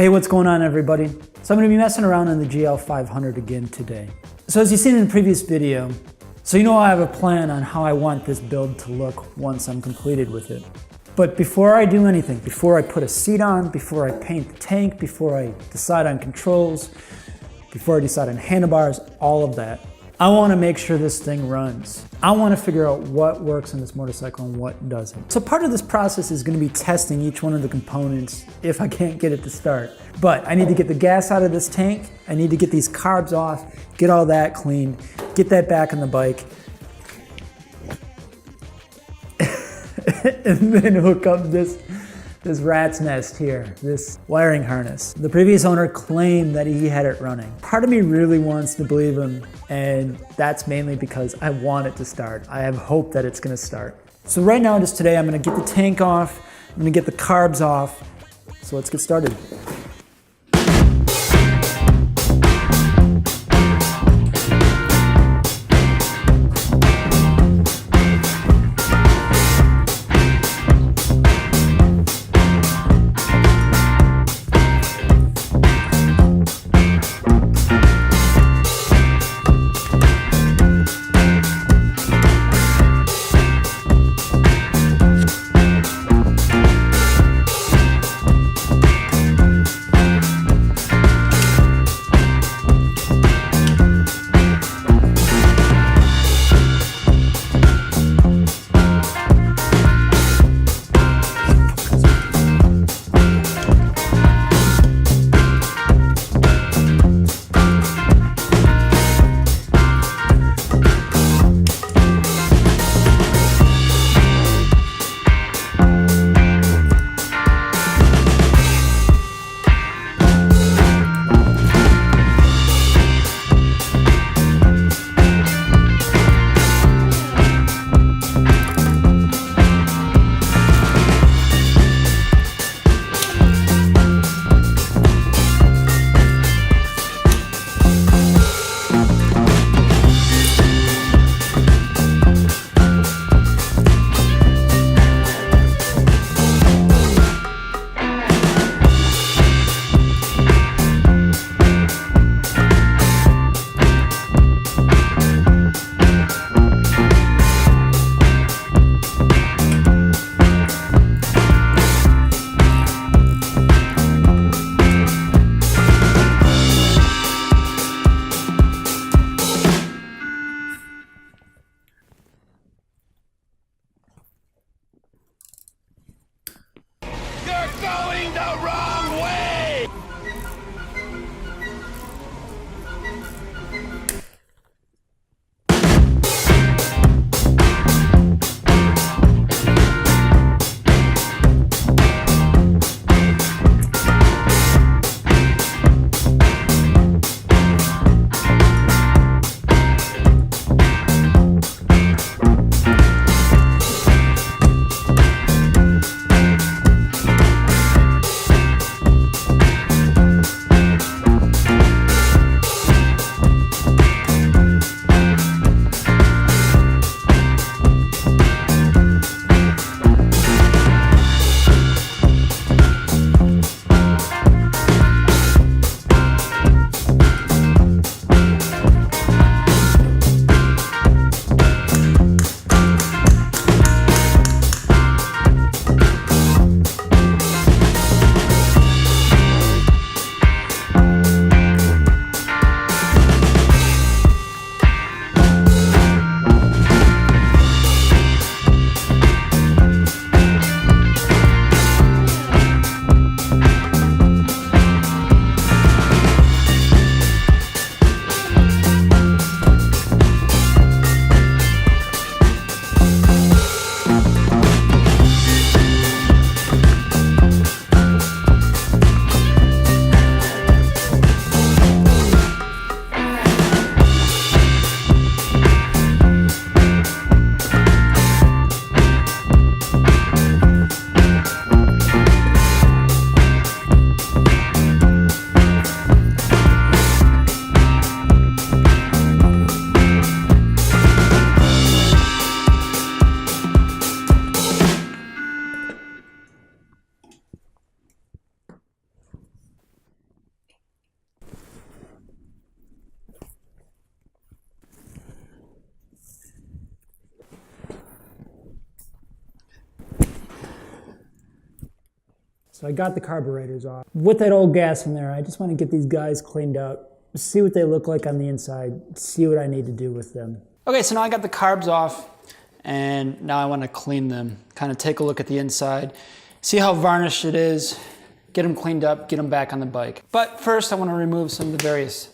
Hey, what's going on everybody? So I'm going to be messing around on the GL500 again today. So as you've seen in the previous video, so you know I have a plan on how I want this build to look once I'm completed with it. But before I do anything, before I put a seat on, before I paint the tank, before I decide on controls, before I decide on handlebars, all of that, I want to make sure this thing runs. I want to figure out what works on this motorcycle and what doesn't. So part of this process is going to be testing each one of the components if I can't get it to start. But I need to get the gas out of this tank, I need to get these carbs off, get all that cleaned, get that back on the bike, and then hook up this rat's nest here, this wiring harness. The previous owner claimed that he had it running. Part of me really wants to believe him, and that's mainly because I want it to start. I have hope that it's gonna start. So right now, just today, I'm gonna get the tank off, I'm gonna get the carbs off, so let's get started. So I got the carburetors off. With that old gas in there, I just want to get these guys cleaned up, see what they look like on the inside, see what I need to do with them. Okay, so now I got the carbs off, and now I want to clean them. Kind of take a look at the inside, see how varnished it is, get them cleaned up, get them back on the bike. But first I want to remove some of the various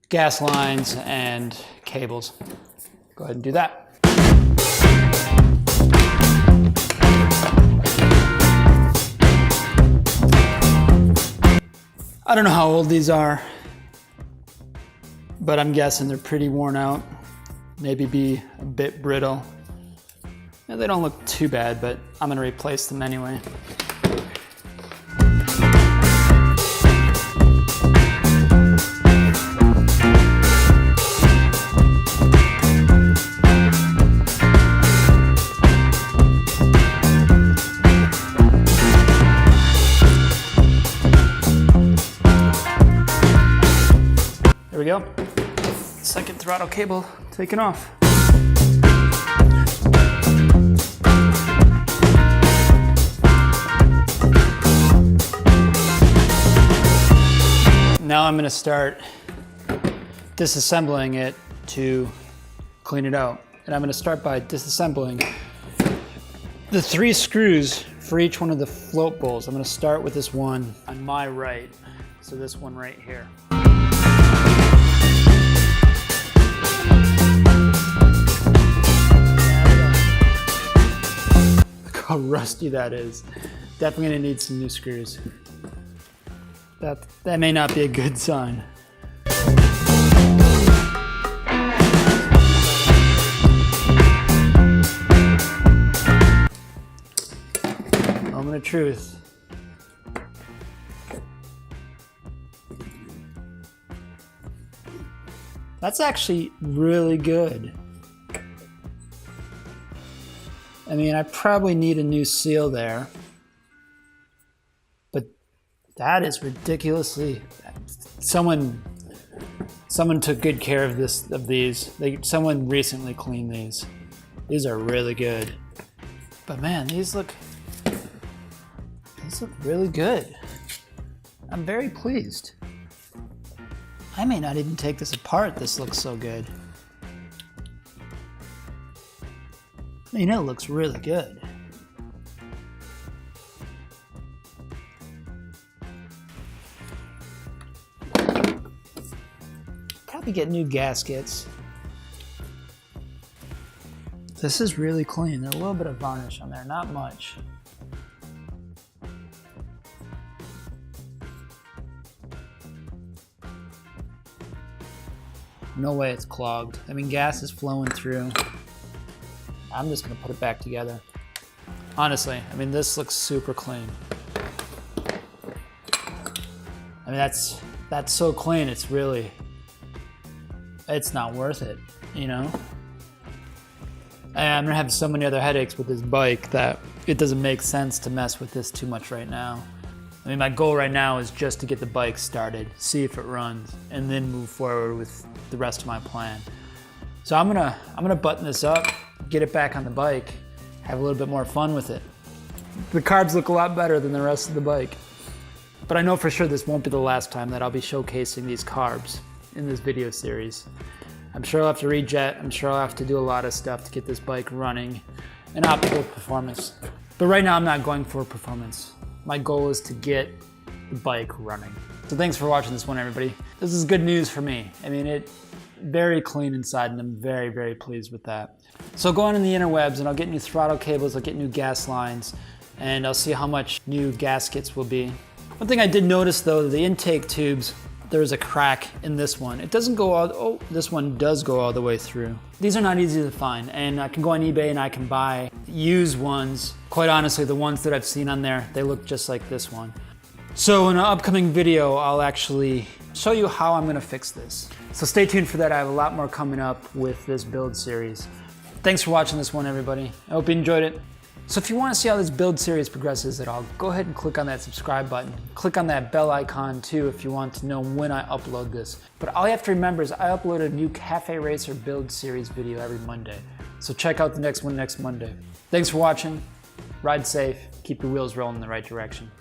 gas lines and cables. Go ahead and do that. I don't know how old these are, but I'm guessing they're pretty worn out. Maybe be a bit brittle. Yeah, they don't look too bad, but I'm gonna replace them anyway. There we go. Second throttle cable taken off. Now I'm going to start disassembling it to clean it out. And I'm going to start by disassembling the 3 screws for each one of the float bowls. I'm going to start with this one on my right. So this one right here. Look how rusty that is. Definitely going to need some new screws. That may not be a good sign. Moment of truth. That's actually really good. I mean, I probably need a new seal there. That is ridiculously. Someone took good care of these. Someone recently cleaned these. These are really good. But man, these look really good. I'm very pleased. I may not even take this apart. This looks so good. I mean, it looks really good. Probably get new gaskets. This is really clean. There's a little bit of varnish on there, not much. No way it's clogged. I mean, gas is flowing through. I'm just gonna put it back together. Honestly, I mean, this looks super clean. I mean, that's so clean, it's not worth it, you know? And I'm gonna have so many other headaches with this bike that it doesn't make sense to mess with this too much right now. I mean, my goal right now is just to get the bike started, see if it runs, and then move forward with the rest of my plan. So I'm gonna button this up, get it back on the bike, have a little bit more fun with it. The carbs look a lot better than the rest of the bike. But I know for sure this won't be the last time that I'll be showcasing these carbs in this video series. I'm sure I'll have to rejet, I'm sure I'll have to do a lot of stuff to get this bike running and optimal performance. But right now I'm not going for performance. My goal is to get the bike running. So thanks for watching this one, everybody. This is good news for me. I mean, it's very clean inside and I'm very, very pleased with that. So I'll go on in the interwebs and I'll get new throttle cables, I'll get new gas lines, and I'll see how much new gaskets will be. One thing I did notice though, the intake tubes, there's a crack in this one. It doesn't go all, oh, this one does go all the way through. These are not easy to find, and I can go on eBay and I can buy used ones. Quite honestly, the ones that I've seen on there, they look just like this one. So in an upcoming video, I'll actually show you how I'm gonna fix this. So stay tuned for that. I have a lot more coming up with this build series. Thanks for watching this one, everybody. I hope you enjoyed it. So if you want to see how this build series progresses at all, go ahead and click on that subscribe button. Click on that bell icon too if you want to know when I upload this. But all you have to remember is I upload a new Cafe Racer build series video every Monday. So check out the next one next Monday. Thanks for watching. Ride safe. keep your wheels rolling in the right direction.